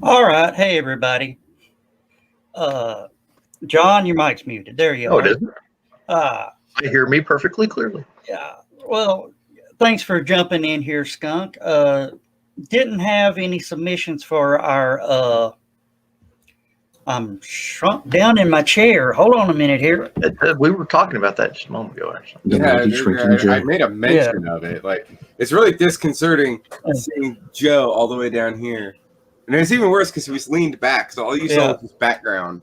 All right. Hey, everybody. Uh, John, your mic's muted. There you No, it are. isn't. Uh, I hear me perfectly clearly. yeah. Well, thanks for jumping in here, Skunk. Didn't have any submissions for our. I'm shrunk down in my chair. Hold on a minute here. We were talking about that just a moment ago, actually. I made a mention of it. Like, it's really disconcerting seeing Joe all the way down here. And it's even worse because he was leaned back, so all you saw was his background.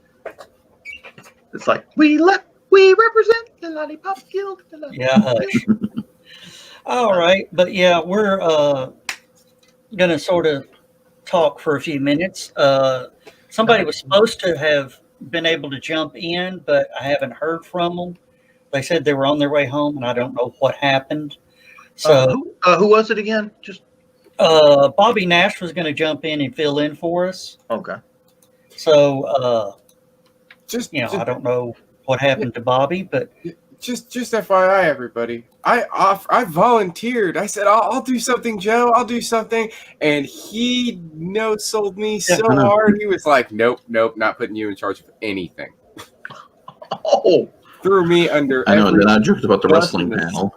It's like, we represent the Lollipop Guild. Yeah, hush. All right. But yeah, we're going to sort of talk for a few minutes. Somebody was supposed to have been able to jump in, but I haven't heard from them. They said they were on their way home, and I don't know what happened. So, who was it again? Just Bobby Nash was going to jump in and fill in for us. okay. So, I I don't know what happened to Bobby, but just FYI, everybody, I volunteered. I said I'll do something, Joe. I'll do something, and he sold me so hard. He was like, nope, not putting you in charge of anything. Oh, threw me under. I know. Then I joked about the wrestling panel.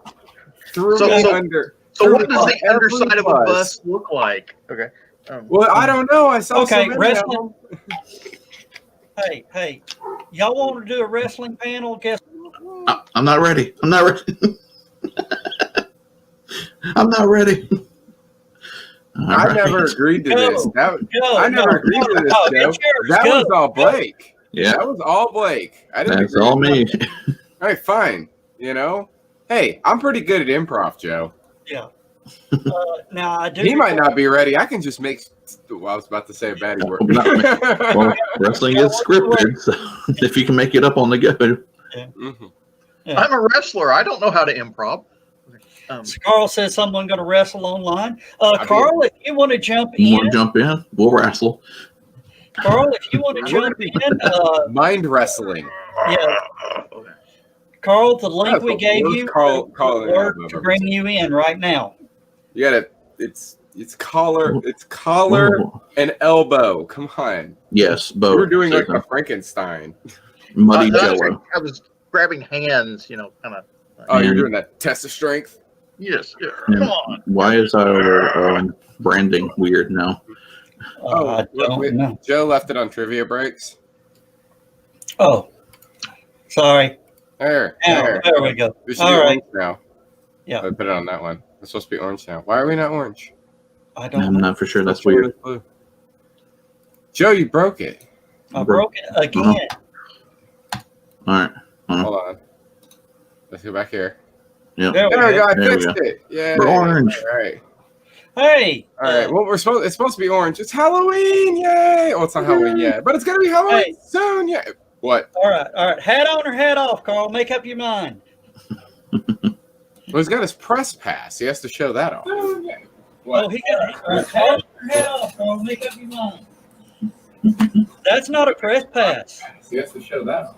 Threw me under. So what does the underside of a bus look like? Okay. Well, I don't know. I saw okay, so many wrestling. Hey, y'all want to do a wrestling panel? Guess I'm not ready. I'm not ready. I'm not ready. I never agreed to this. I never agreed to this, Joe. That was all Blake. Yeah. That was all Blake. I didn't That's agree all me. All right, fine. Hey, I'm pretty good at improv, Joe. Yeah. Now I do. He might not be ready. I can just make. Well, I was about to say a bad word. Well, wrestling is scripted, so if you can make it up on the go. Yeah. Mm-hmm. Yeah. I'm a wrestler. I don't know how to improv. So Carl says someone going to wrestle online. Carl, if you want to jump in, We'll wrestle. Carl, if you want to jump in, mind wrestling. Yeah. Carl, the link we gave you work to bring you in right now. You gotta. It's collar. It's collar and elbow. Come on. Yes, both. We're doing like a Frankenstein. Muddy Jello. I was grabbing hands, kind of. Oh, you're doing that test of strength? Yes. Yeah. Come on. Why is our branding weird now? I don't know. Joe left it on trivia breaks. Oh, sorry. There we go. We should be orange now. Yeah. I put it on that one. It's supposed to be orange now. Why are we not orange? I'm not for sure. That's weird. Joe, you broke it. I broke it again. All right. Hold on. Let's go back here. Yeah. There we go. I There we fixed it. Yeah. We're orange. All right. Hey. All right. Well, it's supposed to be orange. It's Halloween. Yay. Oh, it's not Halloween yet, but it's gonna be Halloween soon. Yeah. What? All right. Hat on or hat off, Carl? Make up your mind. Well, he's got his press pass. He has to show that off. What? Oh, he got hat on or hat off, Carl? Make up your mind. That's not a press pass. He has to show that off.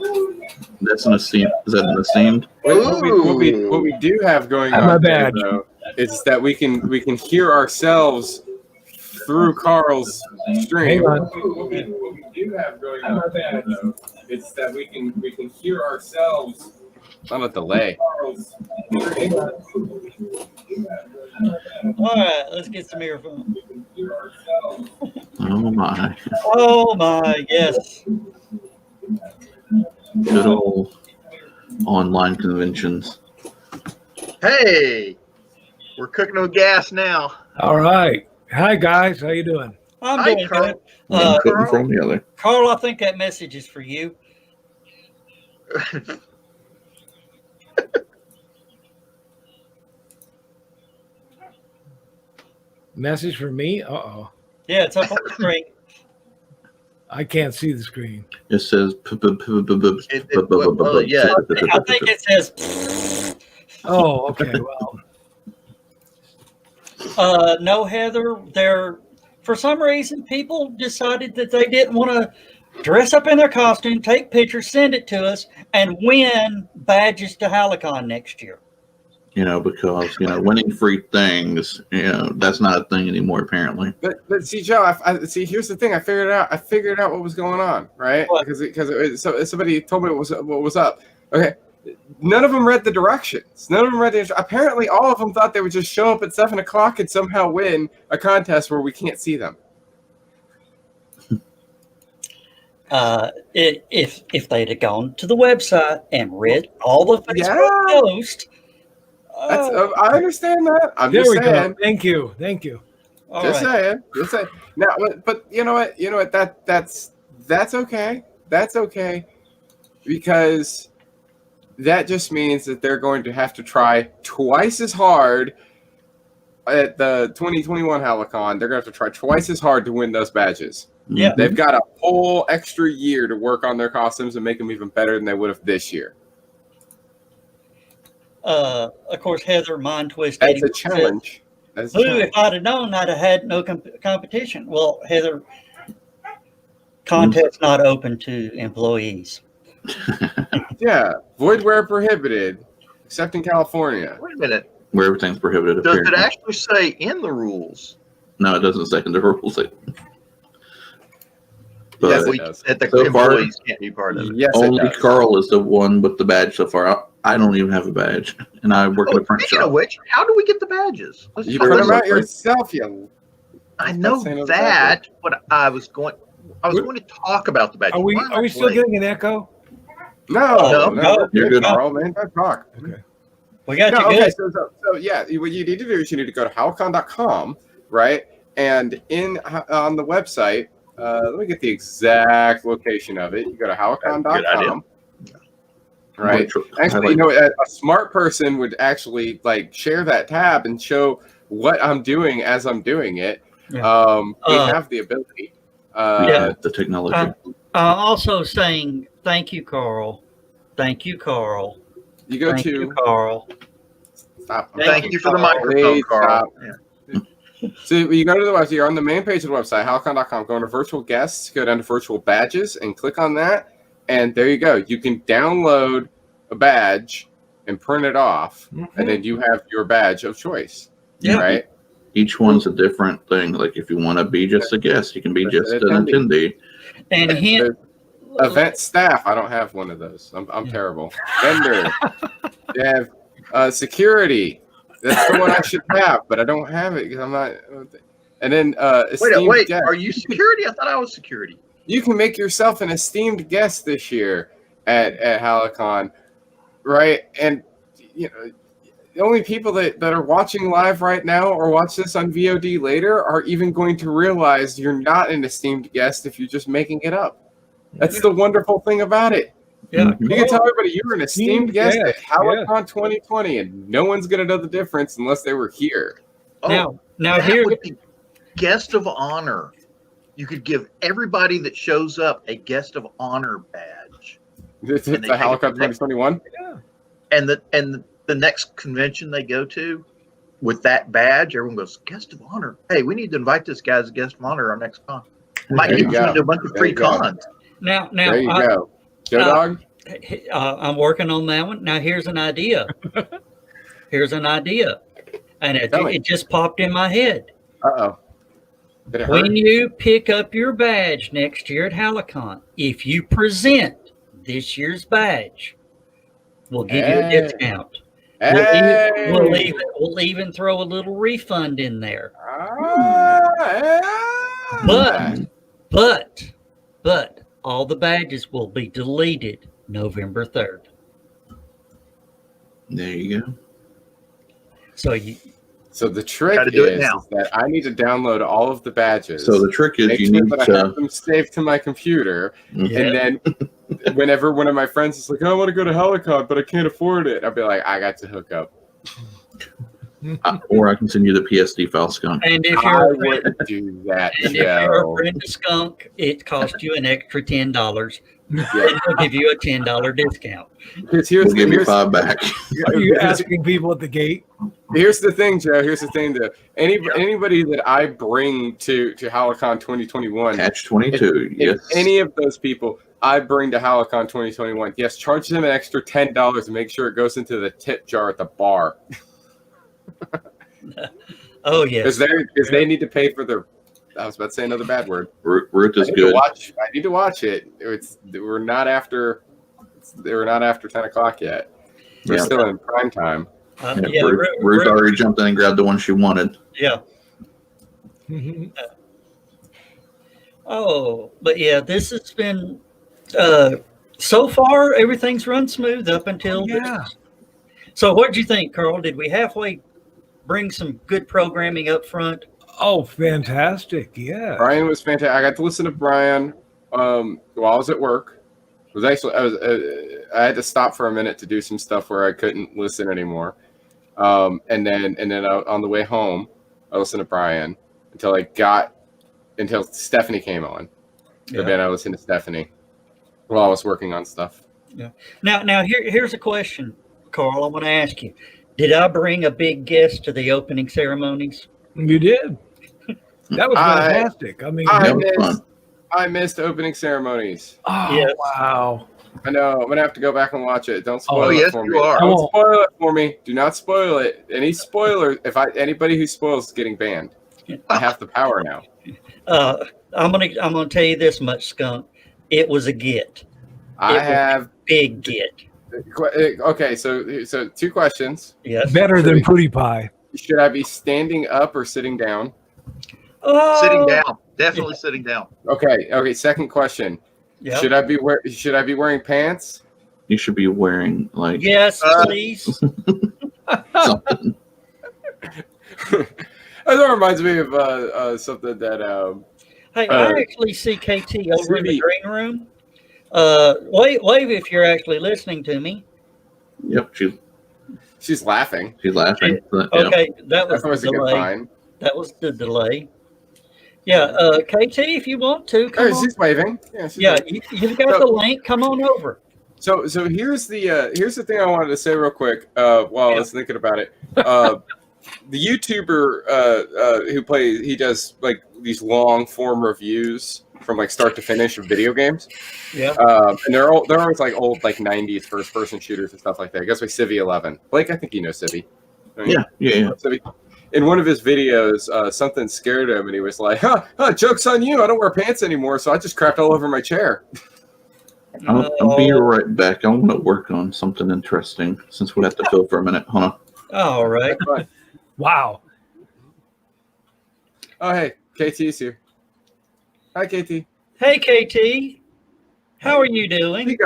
That's an esteemed. Is that an esteemed? What we do have going on here, though, is that we can hear ourselves through Carl's stream. What we do have going on here, though, is that we can hear ourselves. Not a delay. All right, let's get some earphones. Oh my! Oh my! Yes. Good old online conventions. Hey, we're cooking with gas now. All right. Hi guys, how you doing? I'm Hi, doing Carl. good. Couldn't from the other. Carl, I think that message is for you. Message for me? Uh-oh. Yeah, it's up on the screen. I can't see the screen. It says. Yeah. I think it says. Oh, okay. Well, No, Heather. For some reason, people decided that they didn't want to dress up in their costume, take pictures, send it to us, and win badges to HallowCon next year. because winning free things, that's not a thing anymore apparently. But see, Joe, I see. Here's the thing. I figured out what was going on, right? What? Because somebody told me what was up. Okay, none of them read the directions. None of them read the. Apparently, all of them thought they would just show up at 7:00 and somehow win a contest where we can't see them. If they'd have gone to the website and read all the Facebook posts. I understand that. I'm There just we saying. go. Thank you. All Just right. saying. Now, but you know what? That's okay. That's okay, because that just means that they're going to have to try twice as hard at the 2021 HallowCon. They're going to have to try twice as hard to win those badges. Yeah. They've got a whole extra year to work on their costumes and make them even better than they would have this year. Of course, Heather Mind Twist. That's a challenge. That's a Ooh, challenge. if I'd have known, I'd have had no competition. Well, Heather, contest not open to employees. Yeah, void where prohibited, except in California. Wait a minute. Where everything's prohibited. Does it apparently. actually say in the rules No, it doesn't say in the rules. But Yes, that, it does. that the So far- employees can't be part of it? Yes, it only does. Carl is the one with the badge so far. I don't even have a badge, and I work at a print Speaking shop. of which, how do we get the badges? Let's You talk print them about out yourself, you. I know that, but I was going to talk about the badges. Are we Why am I still late? getting an echo? No, No, you're good. Carl, man, don't talk. Okay. We got No, you okay, good. so yeah, what you need to do is you need to go to HallowCon.com, right? And on the website, let me get the exact location of it. You go to Good idea. HallowCon.com, right? Actually, a smart person would actually share that tab and show what I'm doing as I'm doing it. Yeah. We have the ability. Yeah. The technology. Also saying thank you, Carl. Thank you, Carl. You go Thank to you, Carl. stop. Thank you for the microphone, Please Carl. stop. Yeah. So you go to the website, you're on the main page of the website, HallowCon.com, go into virtual guests, go down to virtual badges and click on that. And there you go. You can download a badge and print it off. And then you have your badge of choice. Yeah. Right? Each one's a different thing. Like if you want to be just a guest, you can be just an attendee. And hint, Event staff, I don't have one of those. I'm terrible. Vendor. You have security. That's the one I should have, but I don't have it because I'm not. And then esteemed Wait, guest. are you security? I thought I was security. You can make yourself an esteemed guest this year at HallowCon, right? And the only people that are watching live right now or watch this on VOD later are even going to realize you're not an esteemed guest if you're just making it up. That's the wonderful thing about it. yeah. You can tell everybody you were an esteemed guest at guest, HallowCon 2020, and no one's going to know the difference unless they were here. Oh, Now that here, would be guest of honor. You could give everybody that shows up a guest of honor badge, It's And the they take it HallowCon from there. 2021. and the next convention they go to with that badge, everyone goes guest of honor. Hey, we need to invite this guy as a guest of honor our next con. Might There get you you go. into a bunch of There free you go. cons. now, There you I, go. Joe Dog? I'm working on that one. Now here's an idea. And Tell me. it just popped in my head. Uh-oh. Did it hurt? When you pick up your badge next year at HallowCon, if you present this year's badge, we'll give you a Hey. discount. Hey! We'll even throw a little refund in there. But all the badges will be deleted November 3rd. There you go. So the trick Gotta do it is now. that I need to download all of the badges. So the trick is make you sure need that I have to. them saved to my computer, Mhm. and then whenever one of my friends is like, "I want to go to HallowCon, but I can't afford it," I'll be like, "I got to hook up." Or I can send you the PSD file skunk. And if I you're a friend, wouldn't do that, and if you're a Joe. friend of Skunk, it costs you an extra $10. Yeah. And we'll give you a $10 discount. Here's We'll give you here's, 5 back. Are you asking people at the gate? here's the thing, Joe. Here's the thing, though. Anybody that I bring to HallowCon 2021, Catch 22. if Yes. any of those people, I bring to HallowCon 2021. Yes, charge them an extra $10 and make sure it goes into the tip jar at the bar. Oh yes, Because they need to pay for their. I was about to say another bad word. Ruth is I good. need to watch it. We're not after 10 o'clock yet. We're still in prime time. Ruth already jumped in and grabbed the one she wanted. Yeah. But yeah, this has been so far everything's run smooth up until this. So what did you think, Carl? Did we halfway bring some good programming up front? Oh, fantastic! Yeah, Brian was fantastic. I got to listen to Brian while I was at work. I had to stop for a minute to do some stuff where I couldn't listen anymore. And then on the way home, I listened to Brian until Stephanie came on. Yeah. Then I listened to Stephanie while I was working on stuff. Yeah. Now here's a question, Carl. I want to ask you: did I bring a big guest to the opening ceremonies? you did. That was fantastic. I missed opening ceremonies. Oh, yes. Wow. I know. I'm gonna have to go back and watch it. Don't spoil it yes, for you me. are. Don't spoil it for me. Do not spoil it. Any spoilers? Anybody who spoils is getting banned. I have the power now. I'm gonna tell you this much, Skunk. It was a get. I have big get. Okay, so 2 questions. Yes. Better than Pootie Pie. Should I be standing up or sitting down? Oh, Sitting down. Definitely sitting down. Okay. Second question. Yeah. Should I be wearing pants? You should be wearing Yes, please. something. That reminds me of something that. Hey, I actually see KT over in the CD. green room. Wave if you're actually listening to me. Yep, She's laughing. she's laughing. But, yeah. Okay, that was That's always the a good delay. sign. That was the delay. Yeah, KT, if you want to, come on. She's waving. Yeah, she's Yeah, waving. you've got the link. Come on over. So here's the thing I wanted to say real quick while I was thinking about it. The YouTuber he does like these long form reviews from like start to finish of video games. Yeah. And they're always like old like 90s first person shooters and stuff like that. I guess like Civi 11. Blake, I think you know Civi. Yeah. Civi. In one of his videos, something scared him, and he was like, joke's on you. I don't wear pants anymore, so I just crapped all over my chair. I'll be right back. I want to work on something interesting since we have to fill for a minute. Hold on. All right. Wow. Oh, hey, KT's here. Hi, KT. Hey, KT. How are you doing? Look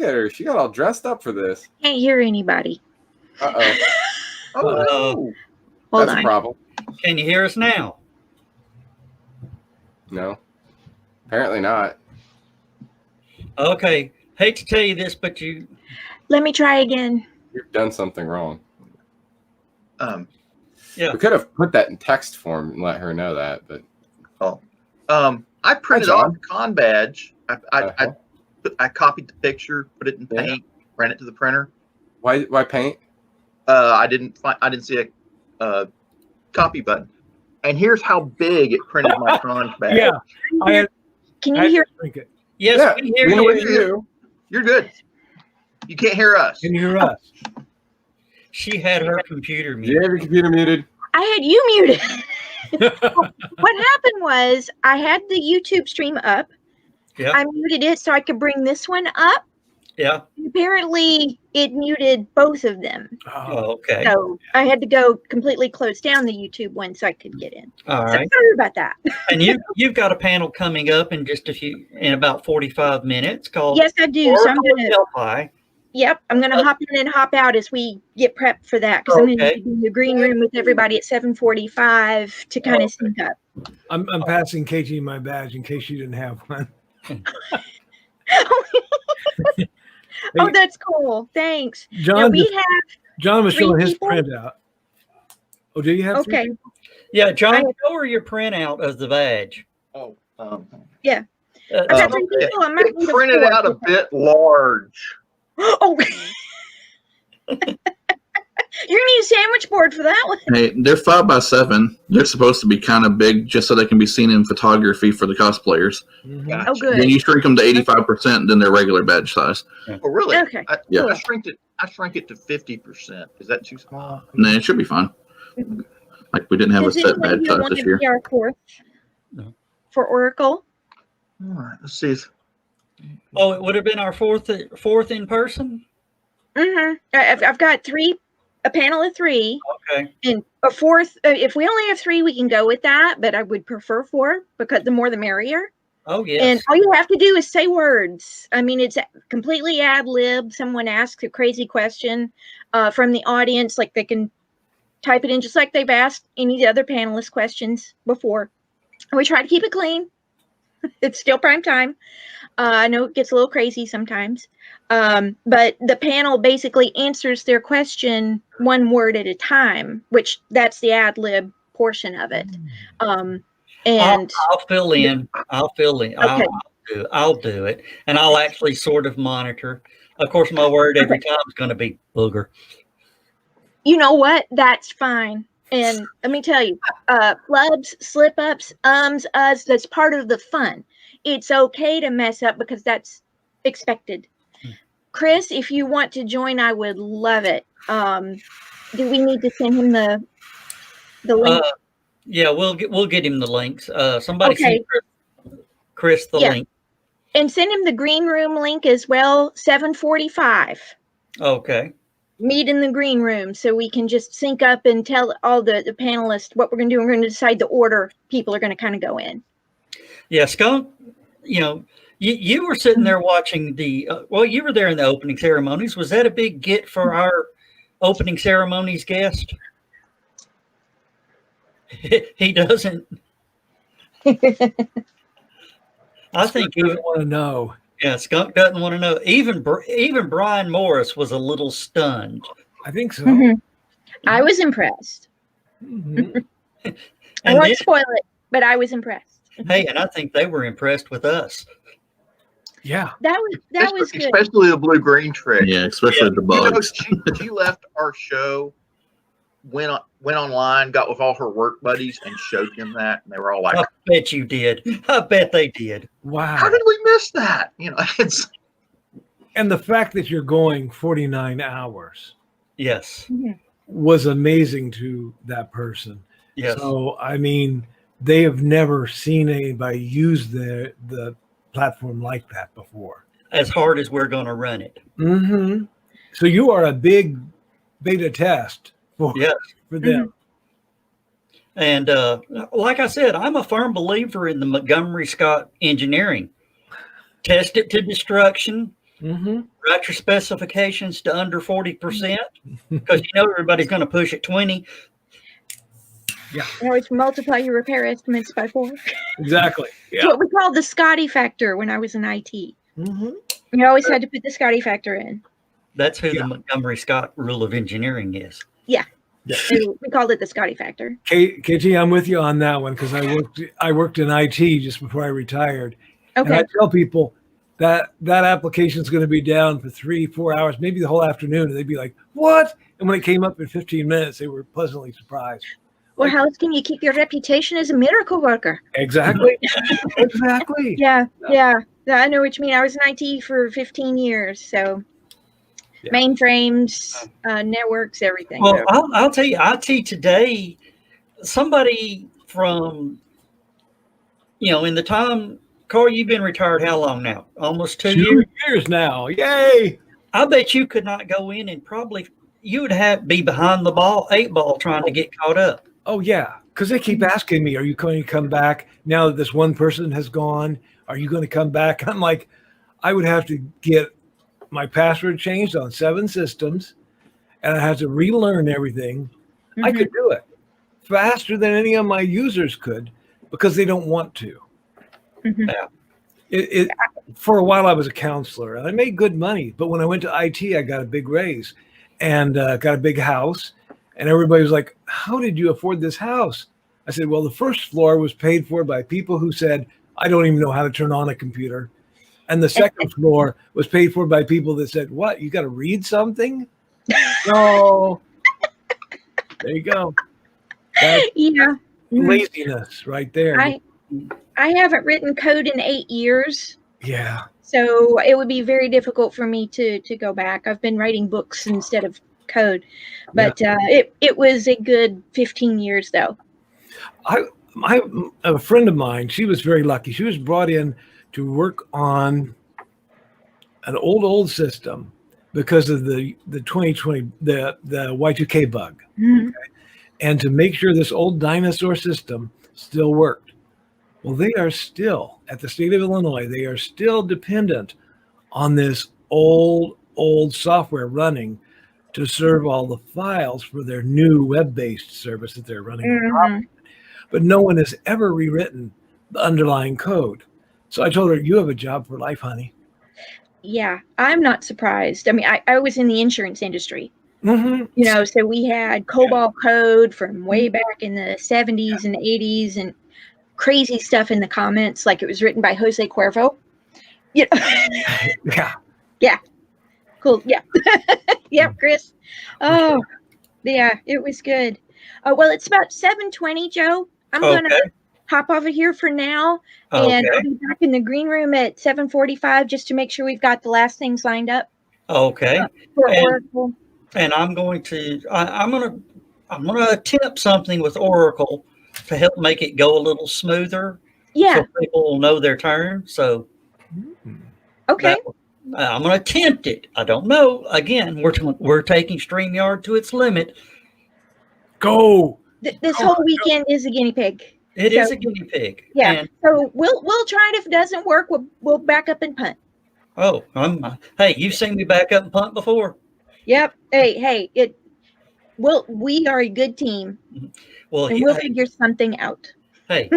at her. She got all dressed up for this. Can't hear anybody. Uh-oh. Oh, Hold That's on. a problem. Can you hear us now? No. Apparently not. Okay. Hate to tell you this, but you. Let me try again. You've done something wrong. Yeah. We could have put that in text form and let her know that, but I printed Hi, off John. the con badge. I copied the picture, put it in Yeah. paint, ran it to the printer. why paint? I didn't see a copy button. And here's how big it printed my con badge. Yeah. Can I you hear? drink it. Yes, Yeah, we hear we know what you. you do. You're good. You can't hear us. Can you hear us? She had her computer You muted. have your computer muted. I had you muted. What happened was I had the YouTube stream up. Yeah. I muted it so I could bring this one up. Yeah. Apparently, it muted both of them. Oh, okay. So I had to go completely close down the YouTube one so I could get in. All So right. sorry about that. And you've got a panel coming up in about 45 minutes called Yes, I do. So I'm gonna. Delphi. Yep, I'm gonna hop in and hop out as we get prepped for that because I'm gonna Okay. be in the green room with everybody at 7:45 to kind of sync up. I'm passing KT my badge in case you didn't have one. Oh, that's cool. Thanks. Now John, we have John was three showing his people? printout. Oh, do you have? three okay. people? Yeah, John, I- show her your printout of the badge. Oh, Yeah. Uh, I got three people. I might it need printed fourth. out a bit large. Oh, You're gonna need a sandwich board for that one. Hey, they're 5x7. They're supposed to be kind of big just so they can be seen in photography for the cosplayers. Gotcha. Oh, good. Then you shrink them to 85%, then they're regular badge size. Oh, really? Okay. Yeah. I shrank it to 50%. Is that too small? Nah, it should be fine. Like we didn't have Does a set anyone badge here size want this to year. be our fourth No. for Oracle? All right. Let's see. Oh, it would have been our fourth in person. I've got a panel of 3, Okay. and a fourth. If we only have 3, we can go with that. But I would prefer 4 because the more the merrier. Oh yes. And all you have to do is say words. I mean, it's completely ad lib. Someone asks a crazy question from the audience, like they can type it in just like they've asked any of the other panelist questions before. And we try to keep it clean. It's still prime time. I know it gets a little crazy sometimes. But the panel basically answers their question one word at a time, which that's the ad lib portion of it. And I'll fill in. Okay. I'll do it, and I'll actually sort of monitor. Of course, my word every time is going to be booger. you know what? That's fine. And let me tell you, flubs, slip ups, us, that's part of the fun. It's okay to mess up because that's expected. Chris, if you want to join, I would love it. Do we need to send him the link? Yeah, we'll get him the links. Somebody Okay. send Chris the link. And send him the green room link as well, 7:45. Okay. Meet in the green room so we can just sync up and tell all the panelists what we're going to do. We're going to decide the order people are going to kind of go in. Yeah, Skunk, you were sitting there watching the, you were there in the opening ceremonies. Was that a big get for our opening ceremonies guest? He doesn't. I think he doesn't want to know. Yeah, Skunk doesn't want to know. Even Brian Morris was a little stunned. I think so. I was impressed. I won't spoil it, but I was impressed. Hey, and I think they were impressed with us. Yeah, that was good. Especially the blue-green trick. Yeah, especially the bugs. She left our show, went online, got with all her work buddies, and showed them that, and they were all like, I bet you did. I bet they did. Wow. how did we miss that? It's And the fact that you're going 49 hours Yes. was amazing to that person. Yes. So, I mean, they have never seen anybody use the platform like that before. As hard as we're going to run it. So you are a big beta test for them. And like I said, I'm a firm believer in the Montgomery Scott engineering. Test it to destruction. Write your specifications to under 40% because everybody's going to push at 20. Yeah. You always multiply your repair estimates by 4. Exactly. It's Yeah. what we called the Scotty factor when I was in IT. You always had to put the Scotty factor in. That's who the Montgomery Scott rule of engineering is. Yeah. We called it the Scotty factor. KG, I'm with you on that one because I worked in IT just before I retired. Okay. And I tell people that application is going to be down for 3-4 hours, maybe the whole afternoon. And they'd be like, what? And when it came up in 15 minutes, they were pleasantly surprised. Well, how else can you keep your reputation as a miracle worker? Exactly. Exactly. Yeah. I know what you mean. I was in IT for 15 years, so mainframes, networks, everything. Well, I'll tell you, IT today, somebody from, in the time, Carl, you've been retired how long now? Almost 2 years? 2 years now. Yay. I bet you could not go in and probably, you would have to be behind the 8 ball trying to get caught up. Oh, yeah. Because they keep asking me, are you going to come back now that this one person has gone? Are you going to come back? I'm like, I would have to get my password changed on 7 systems, and I have to relearn everything. I could do it faster than any of my users could because they don't want to. For a while, I was a counselor, and I made good money. But when I went to IT, I got a big raise and got a big house. And everybody was like, how did you afford this house? I said, well, the first floor was paid for by people who said, I don't even know how to turn on a computer. And the second floor was paid for by people that said, what, you got to read something? No. There you go. That's Yeah. laziness right there. I haven't written code in 8 years, Yeah. so it would be very difficult for me to go back. I've been writing books instead of code, but it was a good 15 years though. A friend of mine, she was very lucky. She was brought in to work on an old system because of the 2020 the Y2K bug, Mhm. and to make sure this old dinosaur system still worked. Well, they are still at the state of Illinois. They are still dependent on this old software running to serve all the files for their new web-based service that they're running. Mhm. But no one has ever rewritten the underlying code. So I told her, you have a job for life, honey. Yeah, I'm not surprised. I mean, I was in the insurance industry, Mm-hmm. you know, so we had COBOL code from way back in the 70s and 80s and crazy stuff in the comments, like it was written by Jose Cuervo. You know? Yeah. Yeah. Cool. Yeah. Yeah, Chris. Oh, yeah, it was good. Well, it's about 7:20, Joe. I'm going to hop over here for now, and I'll be back in the green room at 7:45 just to make sure we've got the last things lined up. Okay. For Oracle. And I'm going to attempt something with Oracle to help make it go a little smoother. Yeah. So people will know their turn. So okay. I'm going to attempt it. I don't know. Again, we're taking StreamYard to its limit. Go. This whole weekend is a guinea pig. It is a guinea pig. Yeah. And, so we'll try it. If it doesn't work, we'll back up and punt. Oh, hey, you've seen me back up and punt before. Yep. Hey, we are a good team. Well, and we'll figure something out. Hey,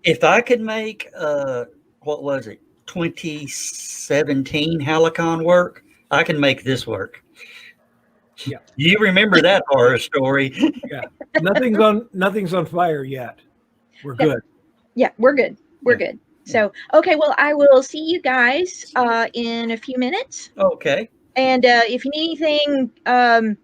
if I could make what was it, 2017 HallowCon work, I can make this work. Yeah. You remember that horror story? Yeah. Nothing's on fire yet. We're good. Yeah, we're good. We're good. So, okay, well, I will see you guys in a few minutes. Okay. And if you need anything, I'll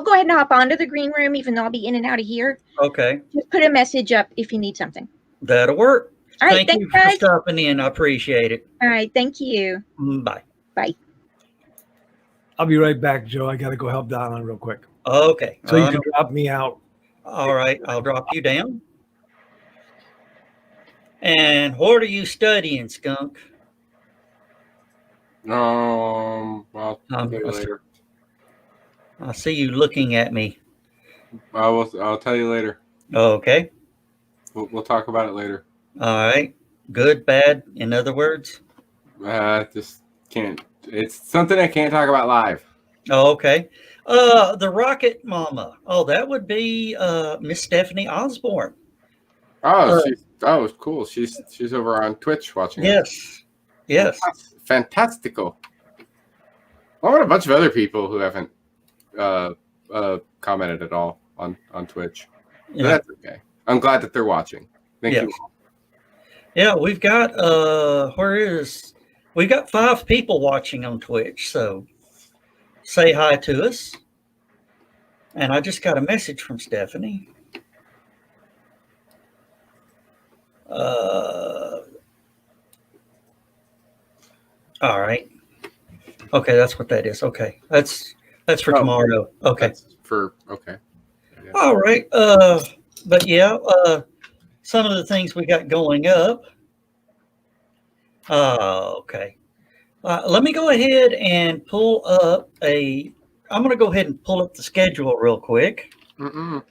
go ahead and hop onto the green room, even though I'll be in and out of here. Okay. Just put a message up if you need something. That'll work. All right, thank you for stopping in. I appreciate it. All right, thank you. Bye. Bye. I'll be right back, Joe. I got to go help Donna real quick. Okay. So you can drop me out. All right, I'll drop you down. And what are you studying, Skunk? I'll tell you later. I see you looking at me. I'll tell you later. Okay. We'll talk about it later. All right. Good, bad, in other words? Just can't. It's something I can't talk about live. Oh, okay. The Rocket Mama. Oh, that would be Miss Stephanie Osborne. Oh, cool. She's over on Twitch watching. Yes. Yes. Fantastical. Well, what a bunch of other people who haven't commented at all on Twitch. But that's okay. I'm glad that they're watching. Thank you. Yeah, we've got we've got 5 people watching on Twitch, so say hi to us. And I just got a message from Stephanie. All right. Okay, that's what that is. Okay. That's for tomorrow. Okay. Okay. Yeah. All right. But yeah, some of the things we got going up. Okay. Let me go ahead and pull up I'm going to go ahead and pull up the schedule real quick. Why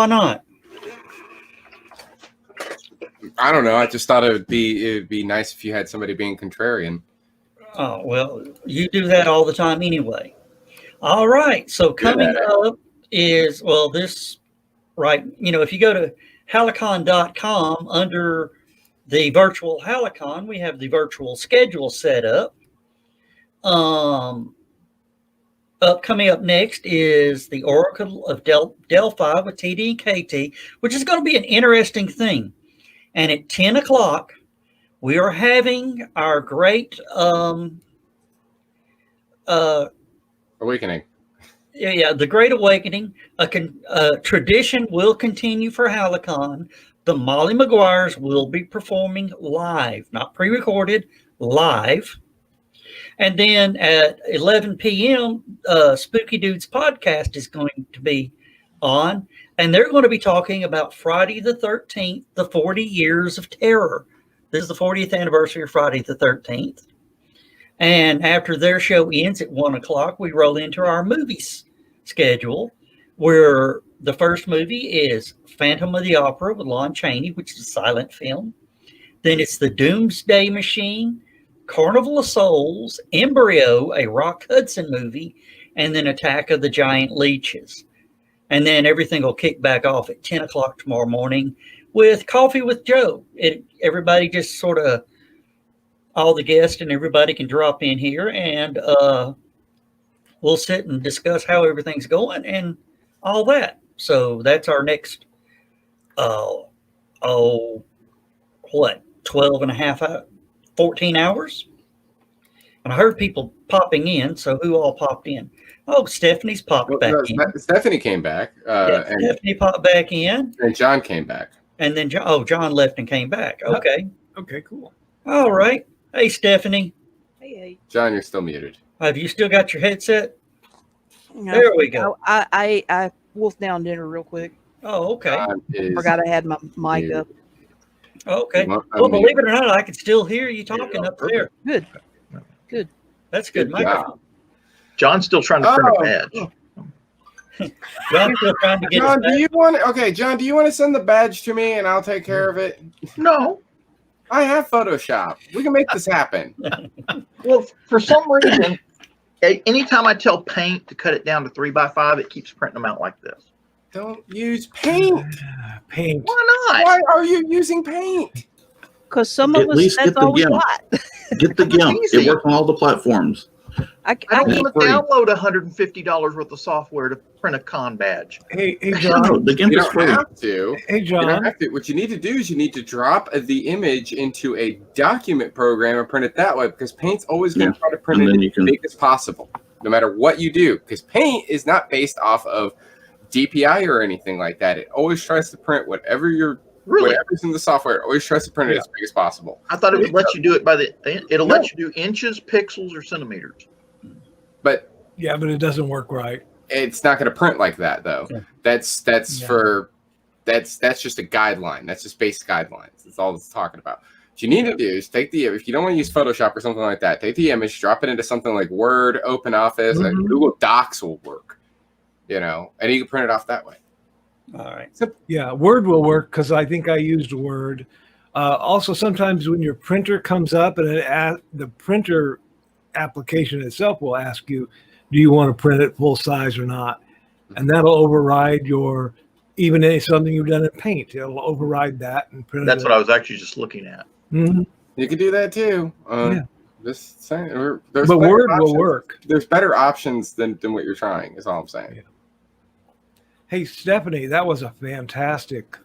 not? I don't know. I just thought it'd be nice if you had somebody being contrarian. Oh, well, you do that all the time anyway. All right. So coming up is, if you go to HallowCon.com under the virtual HallowCon, we have the virtual schedule set up. Coming up next is the Oracle of Delphi with TD and KT, which is going to be an interesting thing. And at 10 o'clock, we are having our great awakening. The Great Awakening. A tradition will continue for HallowCon. The Molly Maguires will be performing live, not pre-recorded, live. And then at 11 p.m., Spooky Dudes podcast is going to be on, and they're going to be talking about Friday the 13th, the 40 Years of Terror. This is the 40th anniversary of Friday the 13th. And after their show ends at 1 o'clock, we roll into our movies schedule, where the first movie is Phantom of the Opera with Lon Chaney, which is a silent film. Then it's The Doomsday Machine, Carnival of Souls, Embryo, a Rock Hudson movie, and then Attack of the Giant Leeches. And then everything will kick back off at 10 o'clock tomorrow morning with Coffee with Joe. Everybody just sort of, all the guests and everybody can drop in here, and we'll sit and discuss how everything's going and all that. So that's our next, 12 and a half hours, 14 hours. And I heard people popping in. So who all popped in? Oh, Stephanie's popped back in. Stephanie came back. And Stephanie popped back in. And John came back. And then, John left and came back. Okay. Okay, cool. All right. Hey, Stephanie. Hey. John, you're still muted. Have you still got your headset? No, There we go. I wolfed down dinner real quick. Oh, okay. Forgot I had my mic up. Okay. Well, believe it or not, I can still hear you talking up there. Good. That's good microphone. John's still trying to print a badge. John's still trying to get John, do you want to send the badge to me and I'll take care of it? No. I have Photoshop. We can make this happen. Well, for some reason, anytime I tell Paint to cut it down to 3x5, it keeps printing them out like this. Don't use Paint. Paint. Why not? Why are you using Paint? Because some of At us, least that's get the all we GIMP. got. Get the GIMP. It works on all the platforms. I I don't want to free. download $150 worth of software to print a con badge. Hey, No, John. the GIMP You is don't free. have to. Hey, You don't John. have to. What you need to do is you need to drop the image into a document program and print it that way, because Paint's always going to try to print And it then as you can- big as possible, no matter what you do. Because Paint is not based off of DPI or anything like that. It always tries to print whatever whatever's in the software. It always tries to print it as big as possible. I thought it would let you do it it'll let you do inches, pixels, or centimeters. But Yeah, but it doesn't work right. it's not going to print like that, though. Yeah. That's just a guideline. That's just basic guidelines. That's all it's talking about. What you need to do is take the, if you don't want to use Photoshop or something like that, take the image, drop it into something like Word, Open Office, and Google Docs will work, and you can print it off that way. All right. Yeah, Word will work because I think I used Word. Also, sometimes when your printer comes up and the printer application itself will ask you, do you want to print it full size or not? And that'll override something you've done in Paint. It'll override that and print That's it. what I was actually just looking at. Mm-hmm. You can do that too. Just saying, there's But better Word will options. work. There's better options than what you're trying, is all I'm saying. Yeah. Hey, Stephanie, that was a fantastic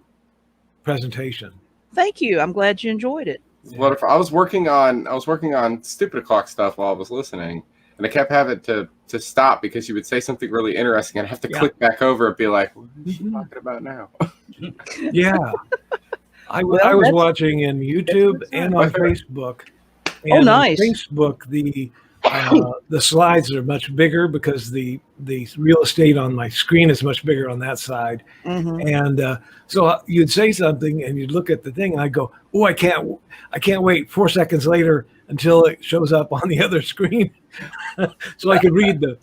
presentation. Thank you. I'm glad you enjoyed it. What if I was working on stupid o'clock stuff while I was listening, and I kept having to stop because you would say something really interesting, and I have to click back over and be like, what is she talking about now? Yeah. I was that's- watching in YouTube and on Facebook. And nice. On Facebook, the slides are much bigger because the real estate on my screen is much bigger on that side. Mm-hmm. And so you'd say something and you'd look at the thing and I'd go, oh, I can't wait 4 seconds later until it shows up on the other screen. So I could read the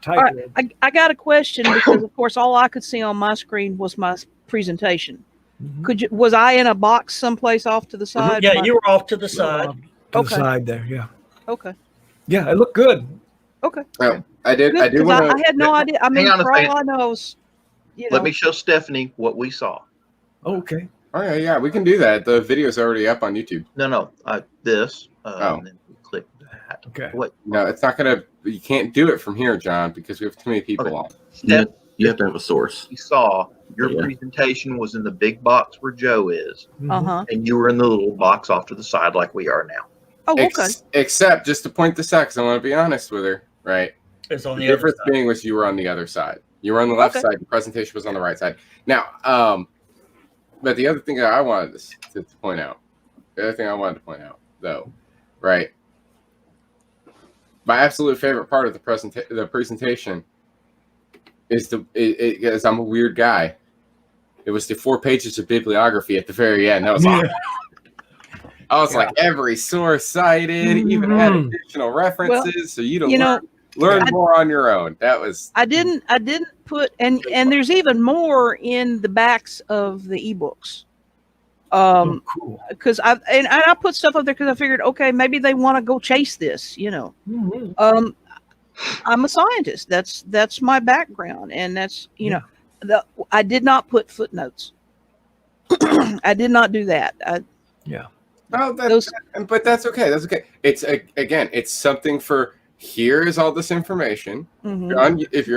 title. All right, I got a question because, of course, all I could see on my screen was my presentation. Mhm. Was I in a box someplace off to the side? Yeah, you were off to the side. To the Okay. side there, yeah. Okay. Yeah, it looked good. Okay. Well, I do Good, 'cause want I had no idea. I mean, on a for all second. I know is, Let me show Stephanie what we saw. Oh, okay. Oh yeah, we can do that. The video's already up on YouTube. No, this. Oh. And then we click that. Okay. What? No, it's not gonna. You can't do it from here, John, because we have too many people Okay. on. Steph, You have to have a source. we saw your Yeah. presentation was in the big box where Joe is, Uh-huh. and you were in the little box off to the side like we are now. Oh, okay. Except, just to point this out, because I want to be honest with her, right? It's on The the other difference side. being was you were on the other side. You were on the left side. The presentation was on the right side. Now, but the other thing that I wanted to point out, though, right? My absolute favorite part of the presentation is because I'm a weird guy. It was the 4 pages of bibliography at the very end. That was awesome. I was like, every source cited, even had additional references, so you learn more on your own. That was. I didn't put and there's even more in the backs of the ebooks. cool. Because I put stuff up there because I figured, okay, maybe they want to go chase this, I'm a scientist. That's my background, and that's I did not put footnotes. I did not do that. But that's okay. That's okay. It's again, it's something for. Here is all this information. Mm-hmm. If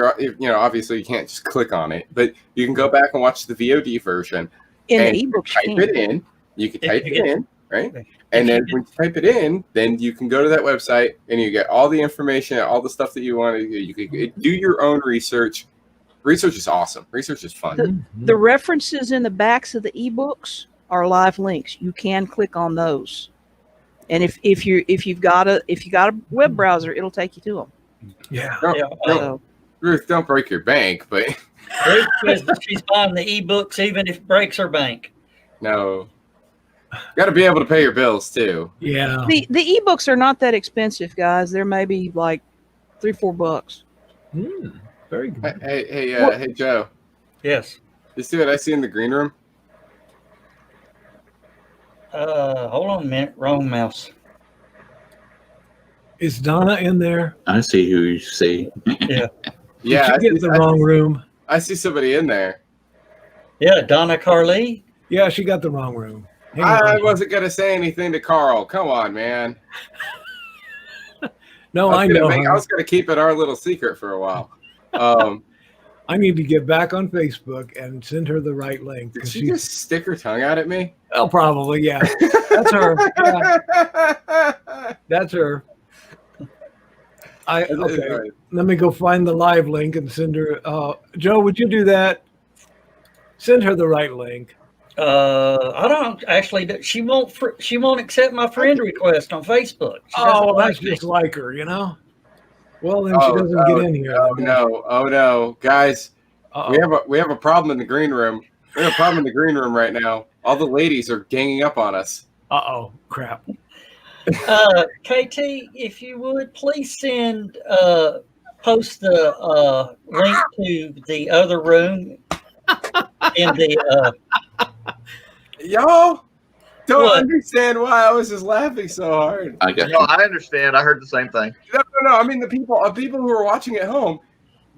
obviously you can't just click on it, but you can go back and watch the VOD version. In and the ebook, type it in. You can type it in, right? And then when you type it in, then you can go to that website and you get all the information, all the stuff that you want to do. You can do your own research. Research is awesome. Research is fun. The references in the backs of the ebooks are live links. You can click on those. And if you've got a web browser, it'll take you to them. Ruth, don't break your bank, but Ruth says that she's buying the ebooks even if it breaks her bank. No, got to be able to pay your bills too. Yeah. The ebooks are not that expensive, guys. They're maybe like $3-4. Very good. Hey, Joe. Yes. You see what I see in the green room? Hold on a minute. Wrong mouse. Is Donna in there? I see who you see. Yeah. Yeah. Did you get the wrong room? I see somebody in there. Yeah, Donna Carly. Yeah, she got the wrong room. I wasn't going to say anything to Carl. Come on, man. No, I know. I was going to keep it our little secret for a while. I need to get back on Facebook and send her the right link. Did she just stick her tongue out at me? Oh, probably, yeah. That's her. Yeah. That's her. Okay. Let me go find the live link and send her. Joe, would you do that? Send her the right link. I don't actually. She won't accept my friend request on Facebook. That's just like her, Well, then she doesn't get in here. Oh no, guys, we have a problem in the green room. We have a problem in the green room right now. All the ladies are ganging up on us. Crap. KT, if you would please post the link to the other room in the. Y'all don't understand why I was just laughing so hard. I understand. I heard the same thing. No. I mean, the people who are watching at home,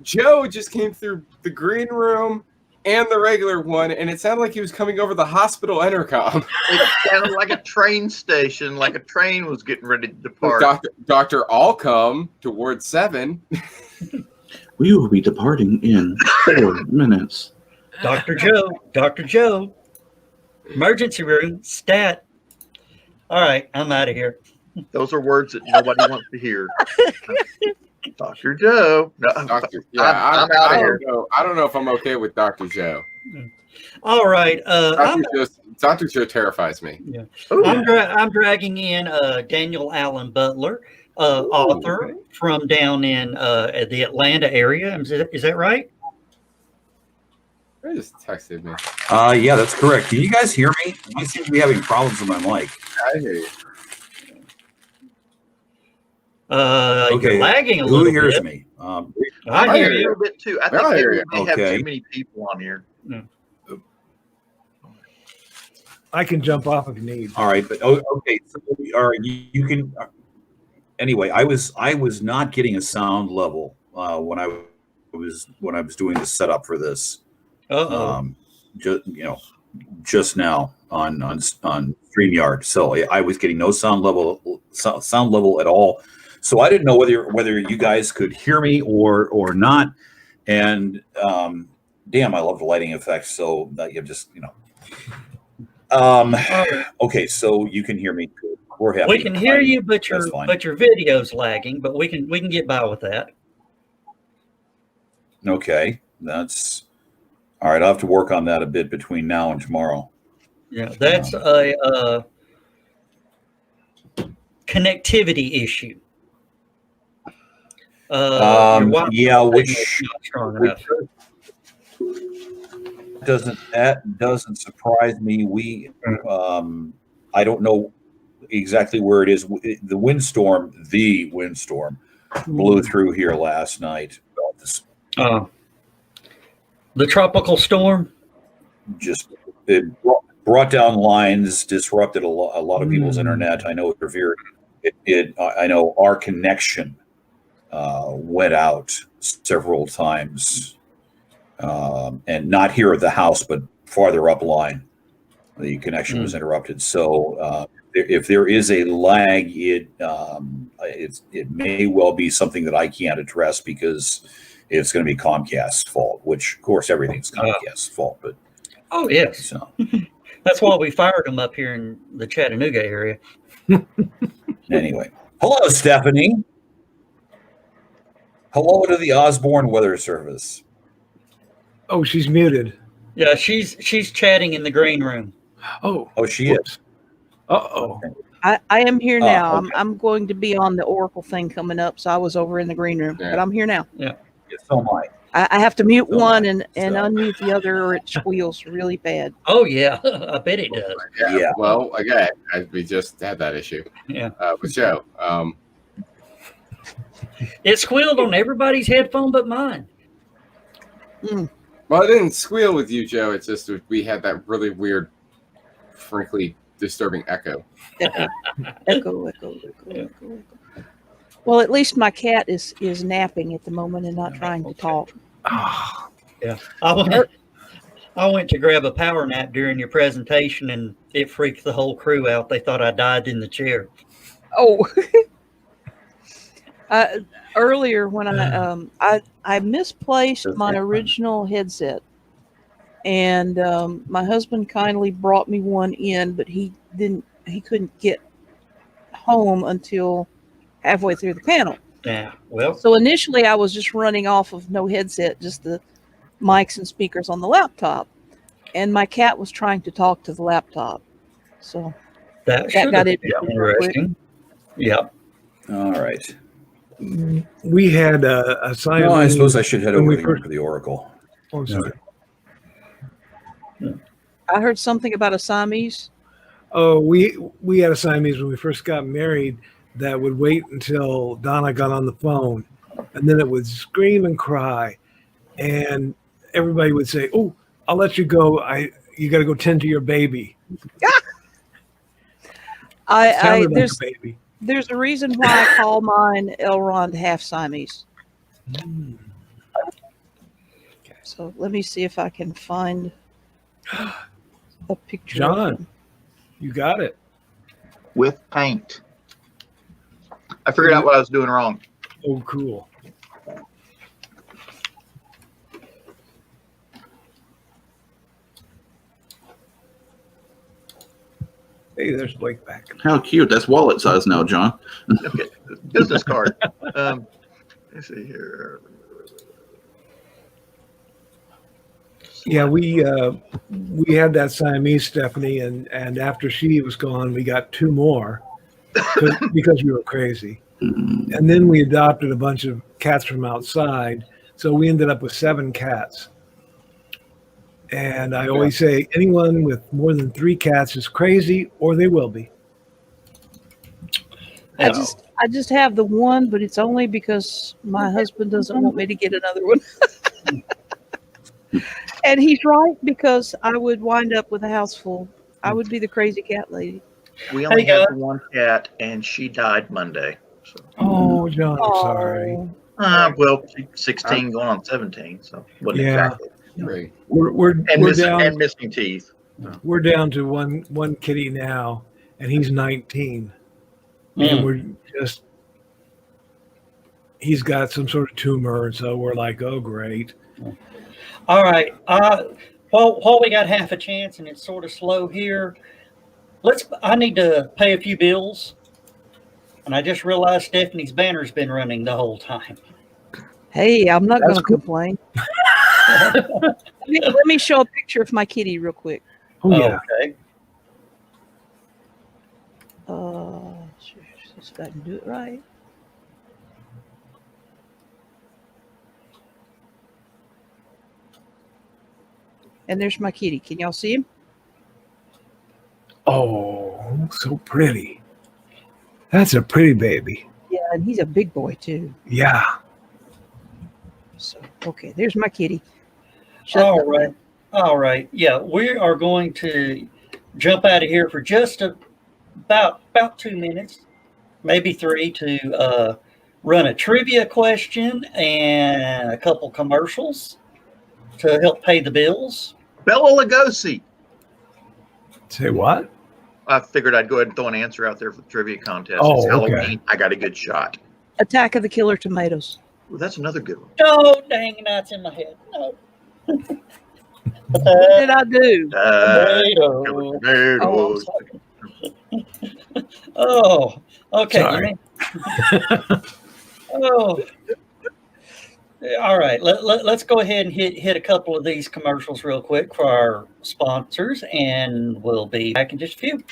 Joe just came through the green room and the regular one, and it sounded like he was coming over the hospital intercom. It sounded like a train station, like a train was getting ready to depart. Dr. Allcome towards 7. We will be departing in 4 minutes. Dr. Joe. Emergency room, stat. All right, I'm out of here. Those are words that nobody wants to hear. Dr. Joe. No, I'm out of here. I don't know if I'm okay with Dr. Joe. All right. Dr. Joe terrifies me. Yeah. I'm dragging in Daniel Allen Butler, author from down in the Atlanta area. Is that right? They just texted me. Yeah, that's correct. Can you guys hear me? I seem to be having problems with my mic. I hear you. Okay. You're lagging a little bit. Who hears me? I hear you a little bit too. I think we may have too many people on here. I can jump off if you need. All right, but okay. So, all right, you can. Anyway, I was not getting a sound level when I was doing the setup for this. Just now on StreamYard. So I was getting no sound level at all. So I didn't know whether you guys could hear me or not. And damn, I love the lighting effects. So that you just okay, so you can hear me. We're happy. We can hear you, but your video's lagging. But we can get by with that. Okay, that's all right. I'll have to work on that a bit between now and tomorrow. Yeah, that's a connectivity issue. Your Wi-Fi Yeah, signal is which not strong enough. doesn't surprise me. I don't know exactly where it is. The windstorm blew through here last night. The tropical storm. Just it brought down lines, disrupted a lot of people's internet. I know I know our connection went out several times, and not here at the house, but farther up line, the connection was interrupted. So if there is a lag, it may well be something that I can't address because it's going to be Comcast's fault. Which, of course, everything's Comcast's fault. But yes, so. That's why we fired them up here in the Chattanooga area. Anyway, hello, Stephanie. Hello to the Osborne Weather Service. Oh, she's muted. Yeah, she's chatting in the green room. Oh, she is. Uh-oh. I am here now. Okay. I'm going to be on the Oracle thing coming up, so I was over in the green room, but I'm here now. Yeah. So am I. I have to mute one and unmute the other, or it squeals really bad. Oh yeah, I bet it does. Yeah. Well, again, we just had that issue. Yeah. With Joe. It squealed on everybody's headphone but mine. Well, it didn't squeal with you, Joe. It's just we had that really weird, frankly, disturbing echo. Echo. Well, at least my cat is napping at the moment and not trying to talk. Yeah. I went to grab a power nap during your presentation and it freaked the whole crew out. They thought I died in the chair. Oh. Earlier when I misplaced my original headset, and my husband kindly brought me one in, but he couldn't get home until halfway through the panel. Yeah. Well. So initially I was just running off of no headset, just the mics and speakers on the laptop, and my cat was trying to talk to the laptop. So that got it. Interesting. Yep. All right. We had a sign. No, I suppose I should head over to the Oracle. Oh, sorry. I heard something about a Siamese. Oh, we had a Siamese when we first got married that would wait until Donna got on the phone, and then it would scream and cry, and everybody would say, "Oh, I'll let you go. You got to go tend to your baby." There's a reason why I call mine Elrond half Siamese. So let me see if I can find a picture. John, you got it. With paint. I figured out what I was doing wrong. Oh, cool. Hey, there's Blake back. How cute. That's wallet size now, John. Okay. Business card. Let's see here. Yeah, we had that Siamese, Stephanie, and after she was gone, we got two more because we were crazy. And then we adopted a bunch of cats from outside, so we ended up with 7 cats. And I always say anyone with more than 3 cats is crazy, or they will be. I just have the one, but it's only because my husband doesn't want me to get another one. And he's right, because I would wind up with a house full. I would be the crazy cat lady. We only had the one cat, and she died Monday. So. Oh, John, I'm sorry. Well, 16 going on 17, so wasn't exactly. Right. We're down, missing teeth. We're down to one kitty now, and he's 19. And we're just, he's got some sort of tumor, and so we're like, oh, great. All right. While we got half a chance and it's sort of slow here, I need to pay a few bills. And I just realized Stephanie's banner's been running the whole time. Hey, I'm not That's going to cool. complain. Let me show a picture of my kitty real quick. Oh yeah. Okay. See if I can do it right. And there's my kitty. Can y'all see him? Oh, so pretty. That's a pretty baby. Yeah, and he's a big boy too. Yeah. So okay, there's my kitty. All right. All right. Yeah, we are going to jump out of here for just about 2 minutes, maybe 3, to run a trivia question and a couple commercials to help pay the bills. Bela Lugosi. Say what? I figured I'd go ahead and throw an answer out there for the trivia contest. Oh, it's okay. Halloween. I got a good shot. Attack of the Killer Tomatoes. Ooh, that's another good one. No, dang, that's in my head. No. What did I do? Tomato. Tomatoes. Oh, okay. Sorry. Oh. All right. Let's go ahead and hit a couple of these commercials real quick for our sponsors, and we'll be back in just a few.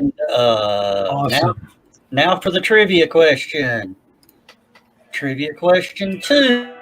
And Awesome. now for the trivia question. Trivia question 2.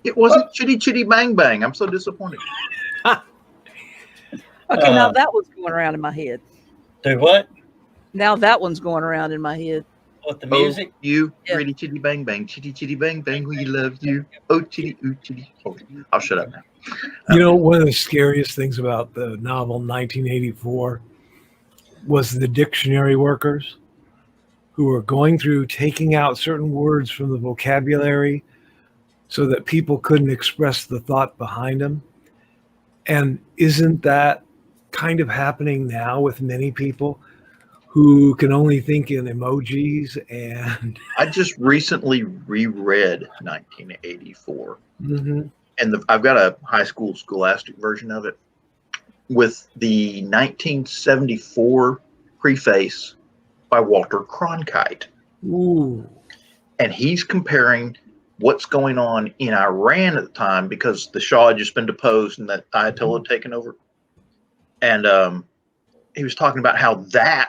It wasn't Chitty Chitty Bang Bang. I'm so disappointed. Okay, now that one's going around in my head. Do what? Now that one's going around in my head. What, the music? Oh, you, Yeah. Chitty Chitty Bang Bang, Chitty Chitty Bang Bang, we love you. Oh, Chitty, ooh, Chitty. Oh, I'll shut up now. You know, one of the scariest things about the novel 1984 was the dictionary workers who were going through taking out certain words from the vocabulary so that people couldn't express the thought behind them. And isn't that kind of happening now with many people who can only think in emojis? And I just recently reread 1984. Mhm. And I've got a high school scholastic version of it with the 1974 preface by Walter Cronkite. Ooh. And he's comparing what's going on in Iran at the time because the Shah had just been deposed and that Ayatollah had taken over. And he was talking about how the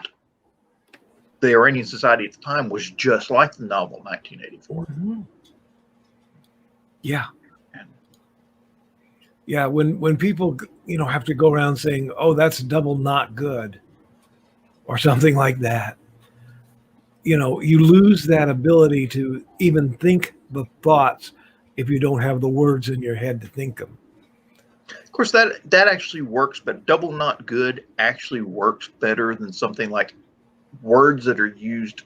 Iranian society at the time was just like the novel 1984. Mhm. Yeah. Yeah, when people, have to go around saying, "Oh, that's double not good," or something like that, you lose that ability to even think the thoughts if you don't have the words in your head to think them. Of course, that actually works, but double not good actually works better than something like words that are used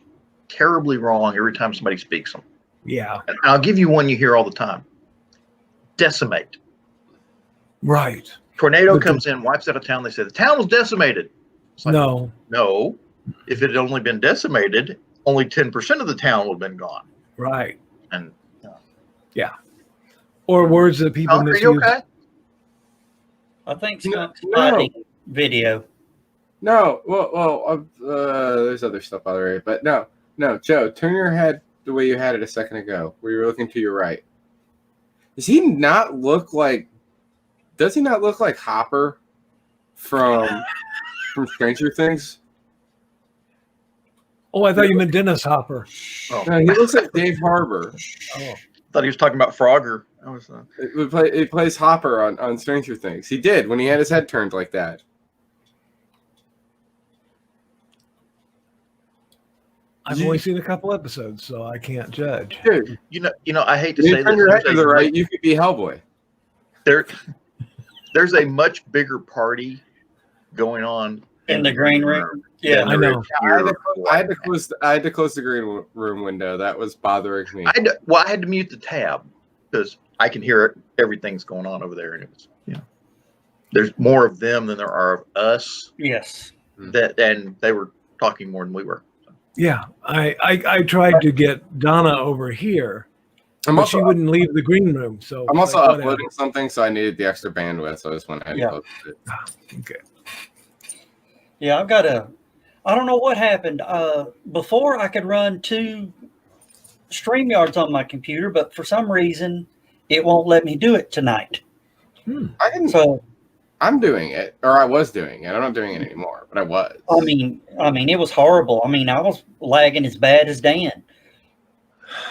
terribly wrong every time somebody speaks them. Yeah. And I'll give you one you hear all the time. Decimate. Right. Tornado comes in, wipes out a town. They say the town was decimated. It's like, no. No. If it had only been decimated, only 10% of the town would have been gone. Right. And yeah. Or words that people misuse. Are you okay? I think Skunk's finding video. No, there's other stuff on the right, but no, Joe, turn your head the way you had it a second ago, where you were looking to your right. Does he not look like Hopper from Stranger Things? Oh, I thought you meant Dennis Hopper. Oh. No, he looks like Dave Harbour. Oh. I thought he was talking about Frogger. He plays Hopper on Stranger Things. He did when he had his head turned like that. I've only seen a couple episodes, so I can't judge. Dude, you know, I hate to say turn this. your head to the right, you could be Hellboy. There's a much bigger party going on in the green room. Yeah, I know. I had to close the green room window. That was bothering me. I had to mute the tab because I can hear everything's going on over there, and there's more of them than there are of us. Yes. And they were talking more than we were. Yeah, I tried to get Donna over here, but she wouldn't leave the green room. So I'm also uploading something, so I needed the extra bandwidth. So I just went ahead and posted it. Okay. Yeah, I don't know what happened. Before I could run 2 StreamYards on my computer, but for some reason it won't let me do it tonight. I'm doing it, or I was doing it. I'm not doing it anymore, but I was. I mean, it was horrible. I mean, I was lagging as bad as Dan.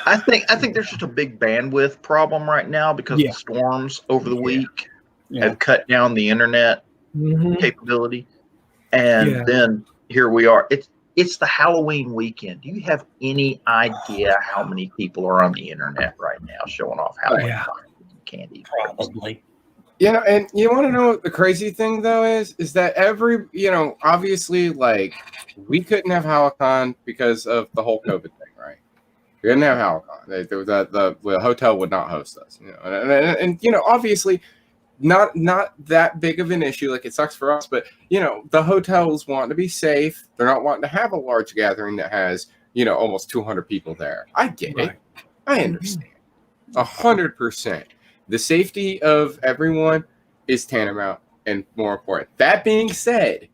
I think there's just a big bandwidth problem right now because the storms over the week have cut down the internet capability, and then here we are. It's the Halloween weekend. Do you have any idea how many people are on the internet right now showing off Halloween candy? Probably. And you want to know what the crazy thing though is that obviously, like, we couldn't have HallowCon because of the whole COVID thing, right? We couldn't have HallowCon. The hotel would not host us, and obviously not that big of an issue. Like, it sucks for us, but the hotels want to be safe. They're not wanting to have a large gathering that has almost 200 people there. I get it. I understand 100%. The safety of everyone is tantamount and more important. That being said,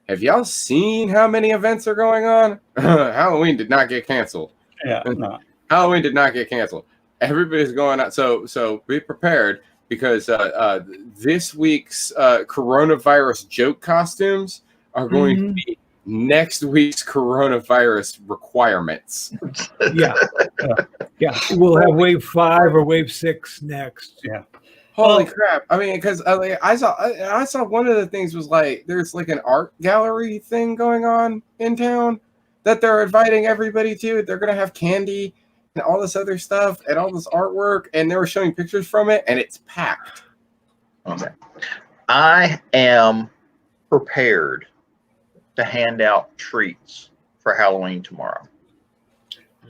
have y'all seen how many events are going on? Halloween did not get canceled. Yeah, no. Halloween did not get canceled. Everybody's going out. So be prepared, because this week's coronavirus joke costumes are going to be next week's coronavirus requirements. Yeah. We'll have wave 5 or wave 6 next. Yeah. Holy crap! I mean, because I saw one of the things was like there's like an art gallery thing going on in town that they're inviting everybody to. They're gonna have candy and all this other stuff and all this artwork, and they were showing pictures from it, and it's packed. Okay, I am prepared to hand out treats for Halloween tomorrow.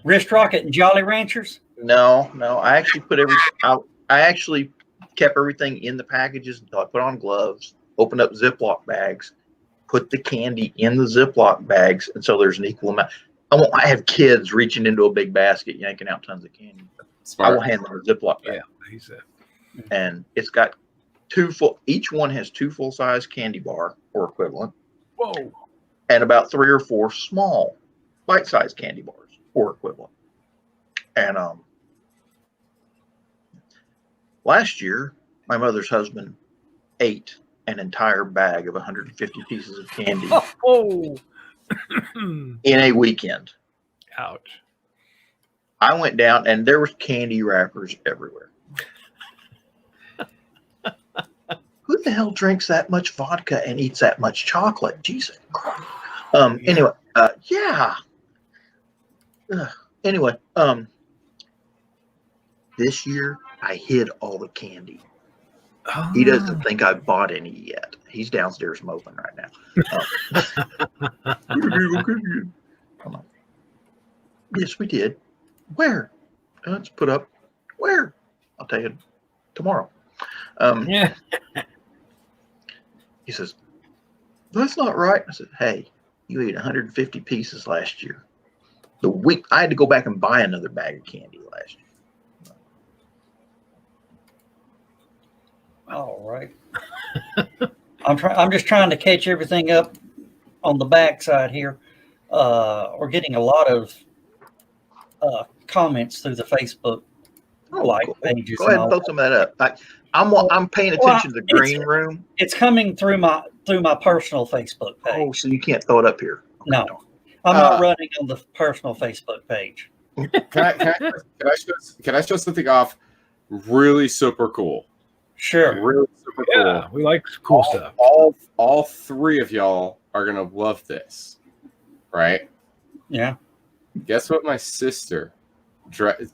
Wrist Rocket and Jolly Ranchers? No. I actually put I actually kept everything in the packages until I put on gloves, opened up Ziploc bags, put the candy in the Ziploc bags, and so there's an equal amount. I have kids reaching into a big basket, yanking out tons of candy. Smart. I will hand them a Ziploc bag. And it's got each one has 2 full-size candy bar or equivalent. Whoa. And about 3 or 4 small bite-sized candy bars or equivalent. And last year, my mother's husband ate an entire bag of 150 pieces of candy in a weekend. Ouch. I went down and there was candy wrappers everywhere. Who the hell drinks that much vodka and eats that much chocolate? Jesus Christ. Anyway, this year I hid all the candy He doesn't think I've bought any yet. He's downstairs moping right now. I'm like, yes, we did. Where? Let's put up. Where? I'll tell you tomorrow. Yeah. He says, that's not right. I said, hey, you ate 150 pieces last year. I had to go back and buy another bag of candy last year. All right. I'm just trying to catch everything up on the backside here. We're getting a lot of comments through the Facebook Cool. pages. Go ahead and post some of that up. I'm paying attention to the green room. It's coming through my personal Facebook page. Oh, so you can't throw it up here. No, I'm not running on the personal Facebook page. Can I show something off? Really super cool. Sure. Really super Yeah, cool. we like cool stuff. All three of y'all are gonna love this, right? Yeah. Guess what my sister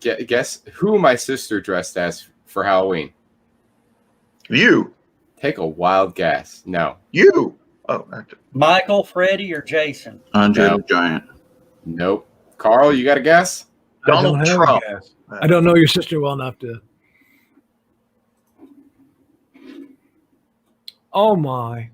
guess who my sister dressed as for Halloween? You. Take a wild guess. No. You. Oh, Michael, Freddie, or Jason? Andre No. the Giant. Nope. Carl, you got a guess? Donald Trump. I don't know your sister well enough to. Oh my!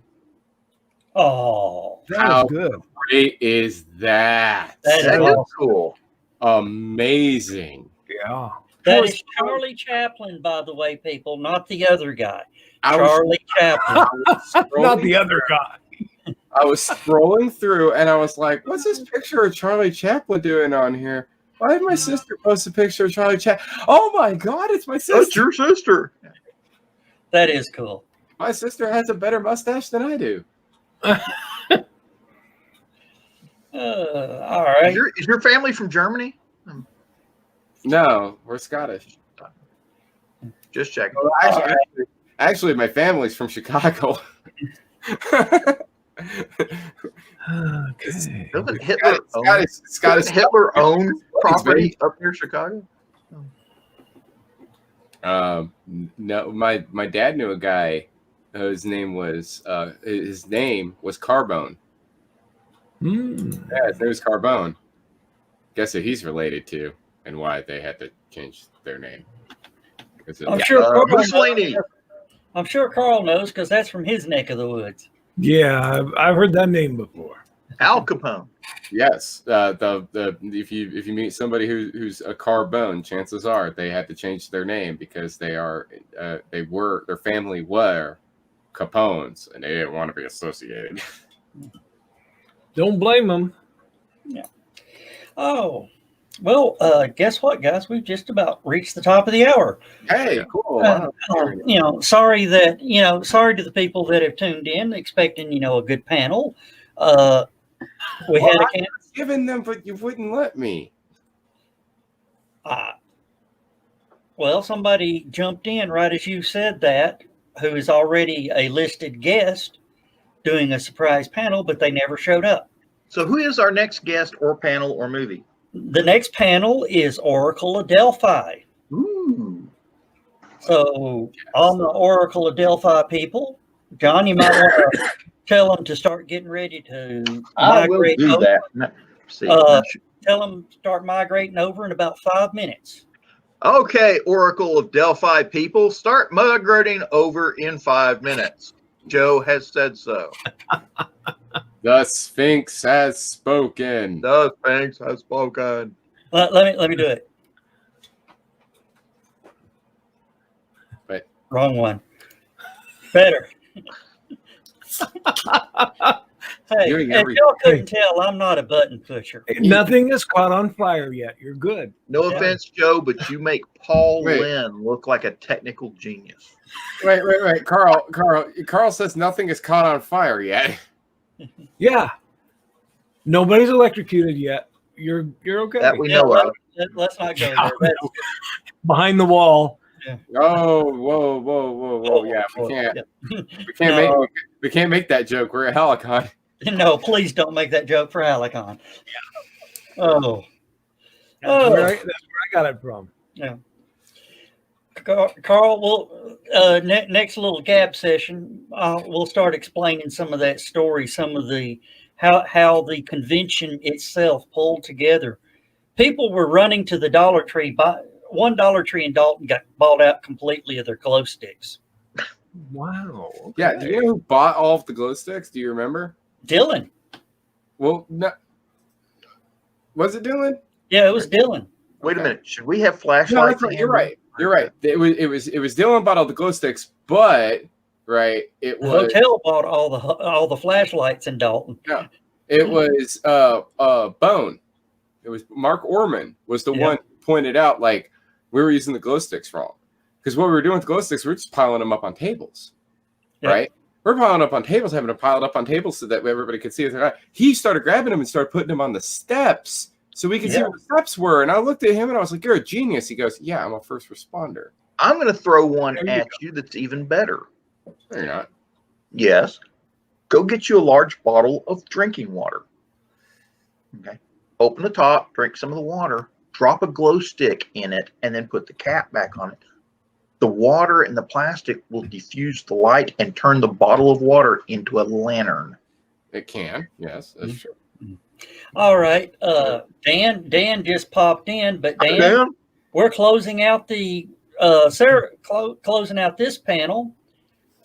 Oh, That How was good. great is that? That is That is awesome. cool. Amazing. Yeah. That is Charlie Chaplin, by the way, people, not the other guy. I was- Charlie Chaplin. Not the other guy. I was scrolling through and I was like, what's this picture of Charlie Chaplin doing on here? Why did my sister post a picture of Charlie Chaplin? Oh my God, it's my sister. That's your sister. That is cool. My sister has a better mustache than I do. All right. Is your family from Germany? No, we're Scottish. Just checking. Well, actually, my family's from Chicago. Okay. Doesn't Hitler Scottish Hitler own property up near Chicago? No, my dad knew a guy whose name was Carbone. Yeah, his name was Carbone. Guess who he's related to and why they had to change their name. I'm sure Mussolini. I'm sure Carl knows because that's from his neck of the woods. Yeah, I've heard that name before. Al Capone. Yes, if you meet somebody who's a Carbone, chances are they had to change their name because their family were Capones and they didn't want to be associated. Don't blame them. Yeah. Oh, well, guess what, guys? We've just about reached the top of the hour. Hey, cool. Sorry to the people that have tuned in, expecting, a good panel. We had a can. Given them, but you wouldn't let me. Well, somebody jumped in right as you said that, who is already a listed guest doing a surprise panel, but they never showed up. So who is our next guest or panel or movie? The next panel is Oracle of Delphi. Ooh. So all the Oracle of Delphi people, John, you might want to tell them to start getting ready to I will migrate do over. that. No, see, Tell them to start migrating over in about 5 minutes. okay, Oracle of Delphi people, start migrating over in 5 minutes. Joe has said so. The Sphinx has spoken. The Sphinx has spoken. Let me do it. But wrong one. Better. Hey, if y'all couldn't tell, I'm not a button pusher. Nothing is caught on fire yet. You're good. No offense, Joe, but you make Paul Lynn look like a technical genius. Wait. Carl says nothing is caught on fire yet. Yeah. Nobody's electrocuted yet. You're okay. That we know of. Let's not go there. That's, Behind the wall. yeah. Oh, whoa! Yeah, we can't make that joke. We're at HallowCon. No, please don't make that joke for HallowCon. Oh. That's where I got it from. Yeah. Carl, we'll next little gab session, we'll start explaining some of that story, some of the how the convention itself pulled together. People were running to the Dollar Tree. One Dollar Tree in Dalton got bought out completely of their glow sticks. Wow. Okay. Yeah. Do you know who bought all of the glow sticks? Do you remember? Dylan. Well, no. Was it Dylan? Yeah, it was Dylan. Wait a minute. Should we have flashlights? No, that's right. You're right. You're right. It was Dylan bought all the glow sticks, but right, it The was hotel bought all the flashlights in Dalton. no, it was Bone. It was Mark Orman was the one who pointed out like we were using the glow sticks wrong. Because what we were doing with glow sticks, we were just piling them up on tables. Right? We're piling up on tables, having to pile it up on tables so that everybody could see it. He started grabbing them and started putting them on the steps so we could see where the steps were. And I looked at him and I was like, "You're a genius." He goes, "Yeah, I'm a first responder." I'm going to throw one at you that's even better. No, you're not. Yes. Go get you a large bottle of drinking water. Okay. Open the top, drink some of the water, drop a glow stick in it, and then put the cap back on it. The water and the plastic will diffuse the light and turn the bottle of water into a lantern. It can. Yes, that's true. All right. Dan just popped in, but Dan, we're closing out the closing out this panel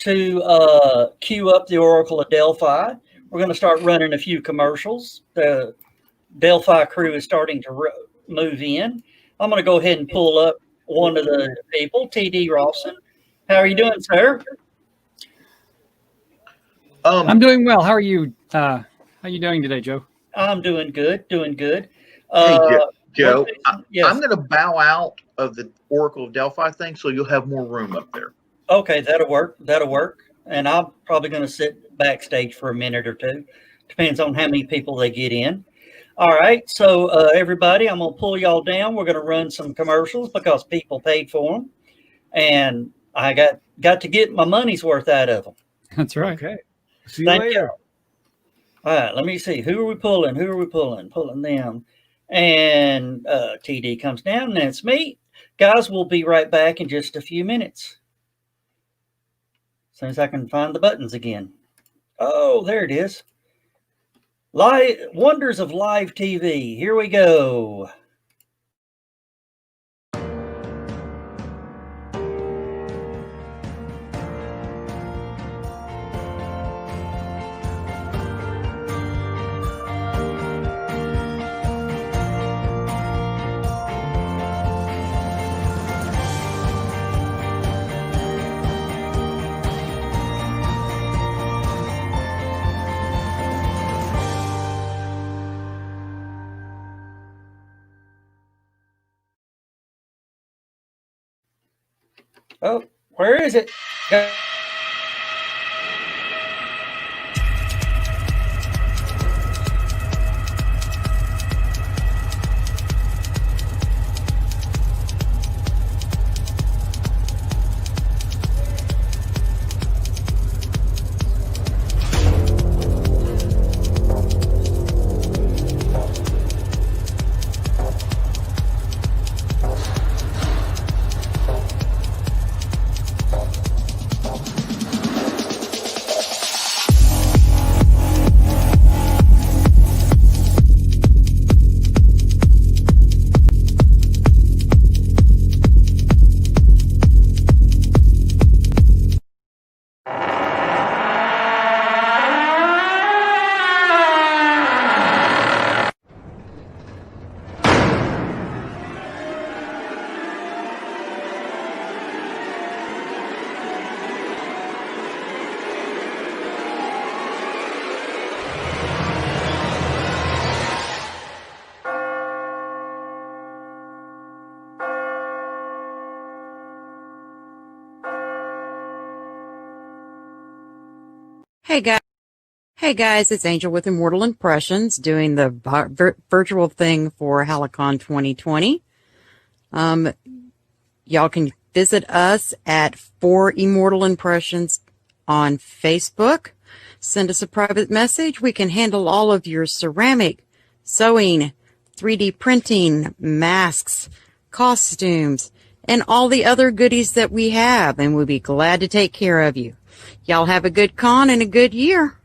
to queue up the Oracle of Delphi. We're going to start running a few commercials. The Delphi crew is starting to move in. I'm going to go ahead and pull up one of the people, TD Rawson. How are you doing, sir? I'm doing well. How are you? How are you doing today, Joe? I'm doing good. Doing good. Hey, Joe, yes. I'm going to bow out of the Oracle of Delphi thing, so you'll have more room up there. Okay, that'll work. That'll work. And I'm probably going to sit backstage for a minute or two. Depends on how many people they get in. All right, so everybody, I'm going to pull y'all down. We're going to run some commercials because people paid for them. And I got to get my money's worth out of them. That's right. Okay. See you later. All right, let me see. Who are we pulling? Pulling them. And TD comes down, and that's me. Guys, we'll be right back in just a few minutes. As soon as I can find the buttons again. Oh, there it is. Wonders of live TV. Here we go. Oh, where is it? Hey guys, it's Angel with Immortal Impressions doing the virtual thing for HallowCon 2020. Y'all can visit us at For Immortal Impressions on Facebook. Send us a private message. We can handle all of your ceramic, sewing, 3D printing, masks, costumes, and all the other goodies that we have, and we'll be glad to take care of you. Y'all have a good con and a good year.